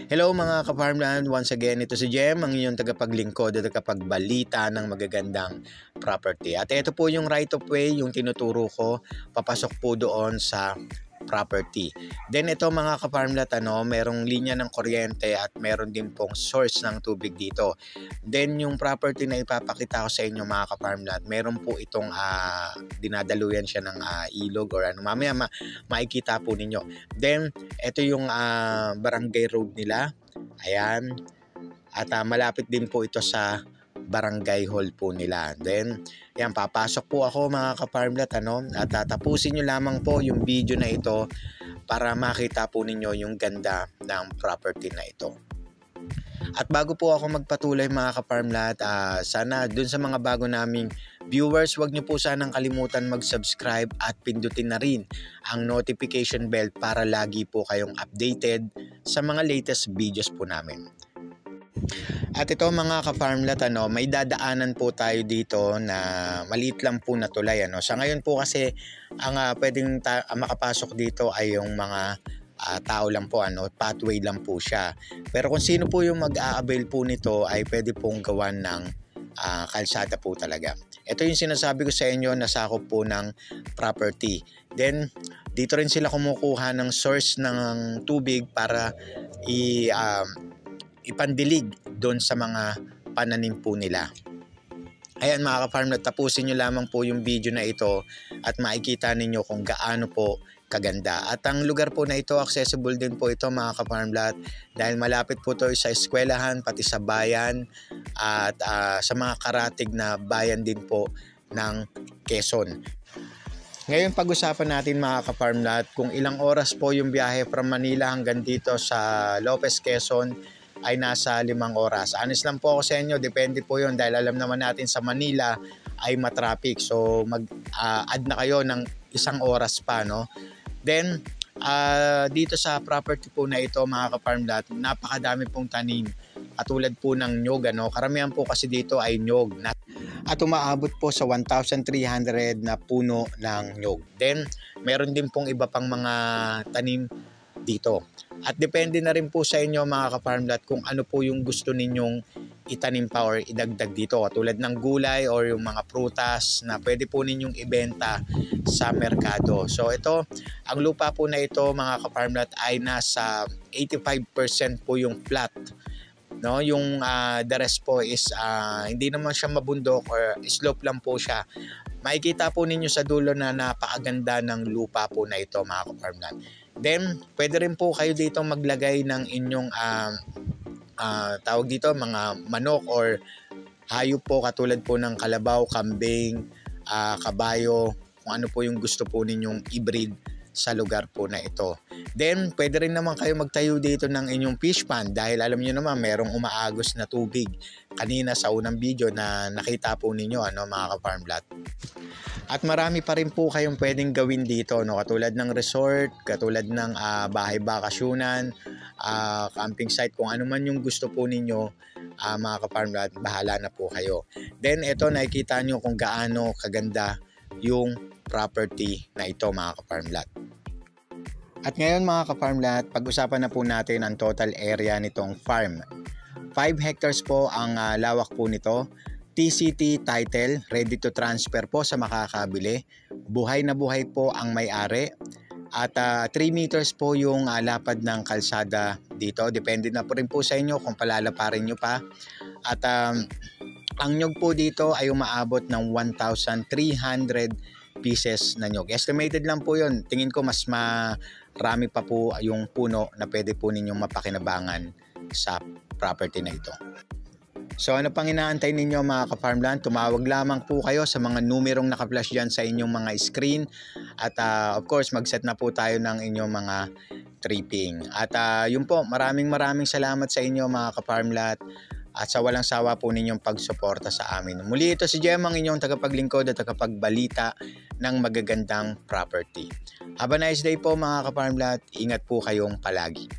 Hello mga ka-farmland, once again ito si Jem, ang inyong tagapaglingkod at tagapagbalita ng magagandang property. At ito po yung right of way, yung tinuturo ko, papasok po doon sa property. Then ito mga ka-farmland, merong linya ng kuryente at meron din pong source ng tubig dito. Then yung property na ipapakita ko sa inyo mga ka-farmland, meron po itong dinadaluyan siya ng ilog or ano. Mamaya makikita po ninyo. Then ito yung barangay road nila. Ayan. At malapit din po ito sa barangay hall po nila. Then, yan, papasok po ako mga ka-farmland, at tapusin nyo lamang po yung video na ito para makita po ninyo yung ganda ng property na ito. At bago po ako magpatuloy mga ka-farmland, sana dun sa mga bago naming viewers, wag nyo po sanang kalimutan mag-subscribe at pindutin na rin ang notification bell para lagi po kayong updated sa mga latest videos po namin. At ito mga ka-farmland, may dadaanan po tayo dito na maliit lang po na tulay. Sa ngayon po kasi ang pwedeng makapasok dito ay yung mga tao lang po, pathway lang po siya. Pero kung sino po yung mag-a-avail po nito ay pwede pong gawan ng kalsada po talaga. Ito yung sinasabi ko sa inyo na sakop po ng property. Then dito rin sila kumukuha ng source ng tubig para ipandilig doon sa mga pananim po nila. Ayan mga ka-farmland, tapusin nyo lamang po yung video na ito at makikita ninyo kung gaano po kaganda. At ang lugar po na ito, accessible din po ito mga ka-farmland dahil malapit po ito sa eskwelahan, pati sa bayan at sa mga karatig na bayan din po ng Quezon. Ngayon pag-usapan natin mga ka-farmland kung ilang oras po yung biyahe from Manila hanggang dito sa Lopez, Quezon ay nasa 5 oras. Honest lang po ako sa inyo, depende po yun dahil alam naman natin sa Manila ay matraffic. So mag-add na kayo ng 1 oras pa, no? Then dito sa property po na ito mga ka-farmland, napakadami pong tanim katulad po ng nyog, karamihan po kasi dito ay nyog at umaabot po sa 1,300 na puno ng nyog. Then meron din pong iba pang mga tanim dito. At depende na rin po sa inyo mga ka-farmland kung ano po yung gusto ninyong itanim pa or idagdag dito. Tulad ng gulay or yung mga prutas na pwede po ninyong ibenta sa merkado. So ito, ang lupa po na ito mga ka-farmland ay nasa 85% po yung flat. No, yung the rest po is hindi naman siya mabundok or slope lang po siya. Makikita po ninyo sa dulo na napakaganda ng lupa po na ito mga ka-farmland. Then, pwede rin po kayo dito maglagay ng inyong tawag dito, mga manok or hayop po katulad po ng kalabaw, kambing, kabayo, kung ano po yung gusto po ninyong i-breed sa lugar po na ito. Then, pwede rin naman kayo magtayo dito ng inyong fish pond dahil alam niyo naman merong umaagos na tubig. Kanina sa unang video na nakita po ninyo mga ka-farmland. At marami pa rin po kayong pwedeng gawin dito, katulad ng resort, katulad ng bahay bakasyunan, camping site, kung ano man yung gusto po ninyo mga ka-farmland, bahala na po kayo. Then ito nakikita nyo kung gaano kaganda yung property na ito mga ka-farmland. At ngayon mga ka-farmland, pag-usapan na po natin ang total area nitong farm. 5 hectares po ang lawak po nito. TCT title, ready to transfer po sa makakabili. Buhay na buhay po ang may-ari. At 3 meters po yung lapad ng kalsada dito. Depende na po rin po sa inyo kung palalaparin nyo pa. At ang nyog po dito ay umaabot ng 1,300 pieces na nyog. Estimated lang po yun. Tingin ko mas marami pa po yung puno na pwede po ninyong mapakinabangan sa property na ito. So ano pang inaantay ninyo mga ka-farmland? Tumawag lamang po kayo sa mga numerong naka-flash dyan sa inyong mga screen. At of course mag-set na po tayo ng inyong mga tripping. At yun po, maraming salamat sa inyo mga ka-farmland at sa walang sawa po ninyong pagsuporta sa amin. Muli ito si Jem, ang inyong tagapaglingkod at tagapagbalita ng magagandang property. Have a nice day po mga ka-farmland. Ingat po kayong palagi.